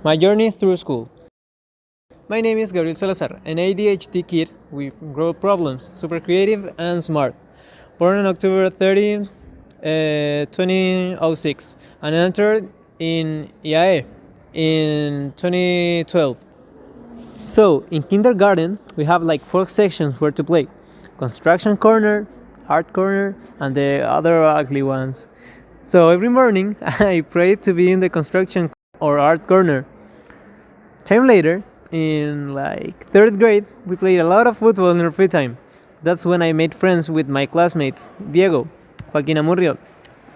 My journey through school. My name is Gabriel Salazar, an ADHD kid with growth problems, super creative and smart. Born on October 30, 2006, and entered in IAE in 2012. So, in kindergarten, we have like 4 sections where to play: construction corner, art corner, and the other ugly ones. So, every morning, I prayed to be in the construction or art corner. Time later, in like 3rd grade, we played a lot of football in our free time. That's when I made friends with my classmates: Diego, Joaquín Amurrio,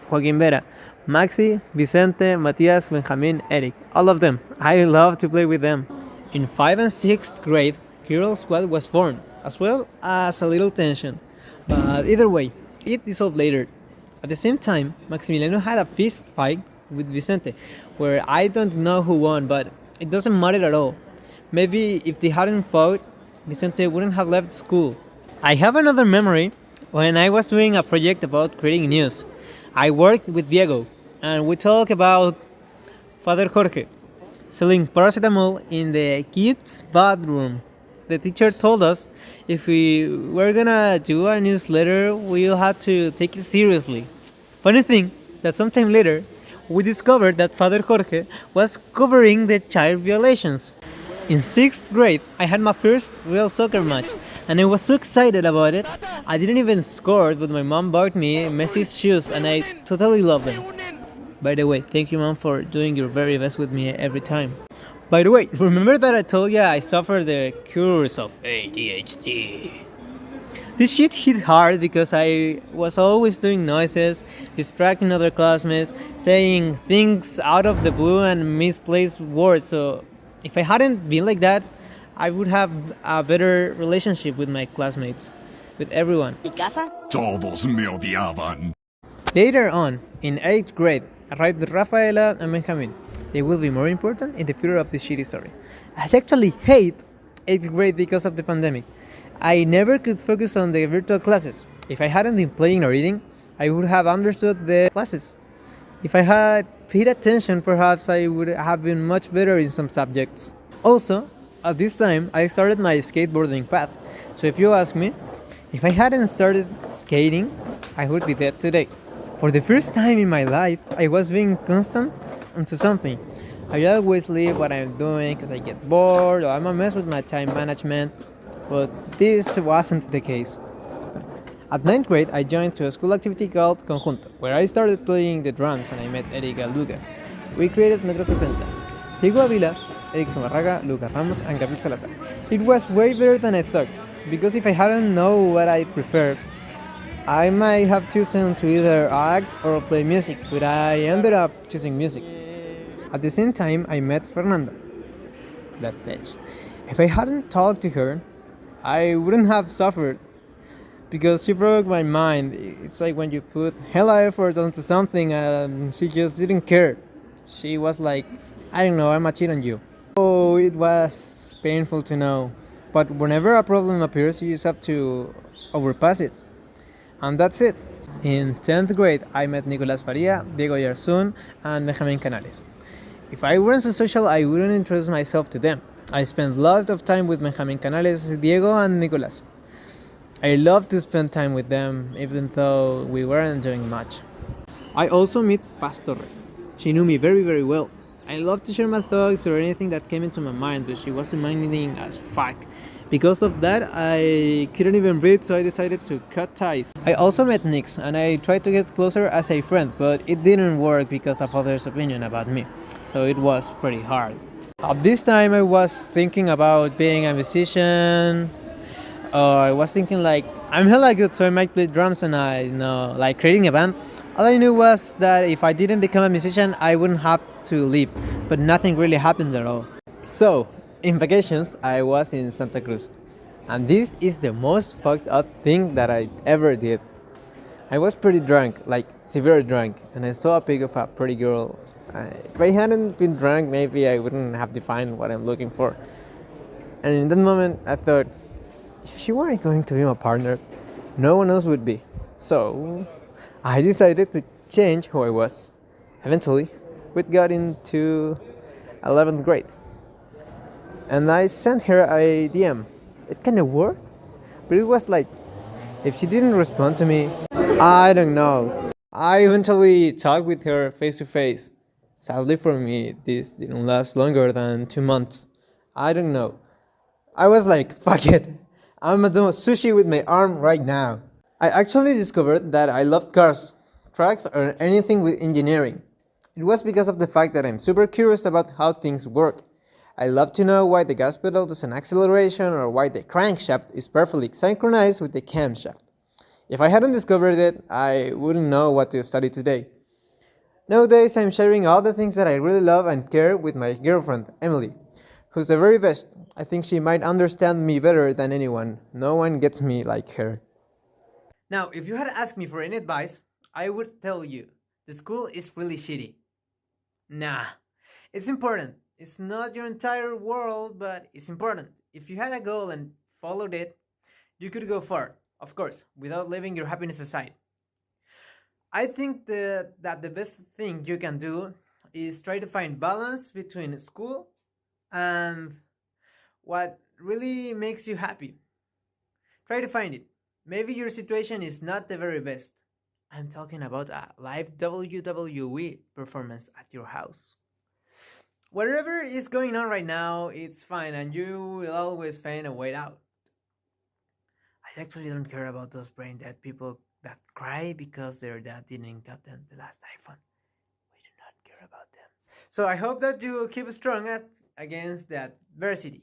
Joaquín Vera, Maxi, Vicente, Matias, Benjamin, Eric. All of them. I love to play with them. In 5th and 6th grade, Hero Squad was formed, as well as a little tension. But either way, it dissolved later. At the same time, Maximiliano had a fist fight with Vicente, where I don't know who won, but it doesn't matter at all. Maybe if they hadn't fought, Vicente wouldn't have left school. I have another memory when I was doing a project about creating news. I worked with Diego, and we talked about Father Jorge selling paracetamol in the kids' bathroom. The teacher told us if we were gonna do a newsletter, we'll have to take it seriously. Funny thing that sometime later, we discovered that Father Jorge was covering the child violations. In 6th grade, I had my first real soccer match, and I was so excited about it. I didn't even score, but my mom bought me Messi's shoes, and I totally love them. By the way, thank you, mom, for doing your very best with me every time. By the way, remember that I told you I suffered the curse of ADHD? This shit hit hard because I was always doing noises, distracting other classmates, saying things out of the blue and misplaced words. So if I hadn't been like that, I would have a better relationship with my classmates, with everyone. Todos me odiaban. Later on, in 8th grade, arrived Rafaela and Benjamin. They will be more important in the future of this shitty story. I actually hate 8th grade because of the pandemic. I never could focus on the virtual classes. If I hadn't been playing or reading, I would have understood the classes. If I had paid attention, perhaps I would have been much better in some subjects. Also, at this time, I started my skateboarding path. So if you ask me, if I hadn't started skating, I would be dead today. For the first time in my life, I was being constant into something. I always leave what I'm doing because I get bored or I'm a mess with my time management, but this wasn't the case. At 9th grade, I joined to a school activity called Conjunto, where I started playing the drums and I met Erika Lucas. We created Metro 60, Diego Avila, Eric Zumarraga, Lucas Ramos, and Gabriel Salazar. It was way better than I thought, because if I hadn't known what I preferred, I might have chosen to either act or play music, but I ended up choosing music. At the same time, I met Fernanda, that bitch. If I hadn't talked to her, I wouldn't have suffered, because she broke my mind. It's like when you put hella effort onto something and she just didn't care. She was like, I don't know, I'm a cheat on you. Oh, it was painful to know. But whenever a problem appears, you just have to overpass it. And that's it. In 10th grade, I met Nicolas Faria, Diego Yarsun, and Benjamin Canales. If I weren't so social, I wouldn't introduce myself to them. I spent lots of time with Benjamin Canales, Diego, and Nicolas. I love to spend time with them, even though we weren't doing much. I also met Paz Torres. She knew me very, very well. I love to share my thoughts or anything that came into my mind, but she wasn't minding as fuck. Because of that, I couldn't even breathe, so I decided to cut ties. I also met Nix, and I tried to get closer as a friend, but it didn't work because of others' opinion about me. So it was pretty hard. At this time, I was thinking about being a musician. I was thinking like, I'm hella good, so I might play drums, and like creating a band. All I knew was that if I didn't become a musician, I wouldn't have to leave, but nothing really happened at all. So, in vacations, I was in Santa Cruz, and this is the most fucked up thing that I ever did. I was pretty drunk, like severe drunk, and I saw a pic of a pretty girl. If I hadn't been drunk, maybe I wouldn't have defined what I'm looking for. And in that moment, I thought, if she weren't going to be my partner, no one else would be. So, I decided to change who I was. Eventually, we got into 11th grade. And I sent her a DM. It kind of worked, but it was like, if she didn't respond to me, I don't know. I eventually talked with her face to face. Sadly for me, this didn't last longer than 2 months. I don't know. I was like, fuck it. I'm gonna do sushi with my arm right now. I actually discovered that I love cars, trucks, or anything with engineering. It was because of the fact that I'm super curious about how things work. I love to know why the gas pedal does an acceleration or why the crankshaft is perfectly synchronized with the camshaft. If I hadn't discovered it, I wouldn't know what to study today. Nowadays, I'm sharing all the things that I really love and care with my girlfriend, Emily, who's the very best. I think she might understand me better than anyone. No one gets me like her. Now, if you had asked me for any advice, I would tell you the school is really shitty. Nah, it's important. It's not your entire world, but it's important. If you had a goal and followed it, you could go far, of course, without leaving your happiness aside. I think that the best thing you can do is try to find balance between school and what really makes you happy. Try to find it. Maybe your situation is not the very best. I'm talking about a live WWE performance at your house. Whatever is going on right now, it's fine and you will always find a way out. I actually don't care about those brain dead people that cry because their dad didn't get them the last iPhone. We do not care about them. So I hope that you keep strong against the adversity.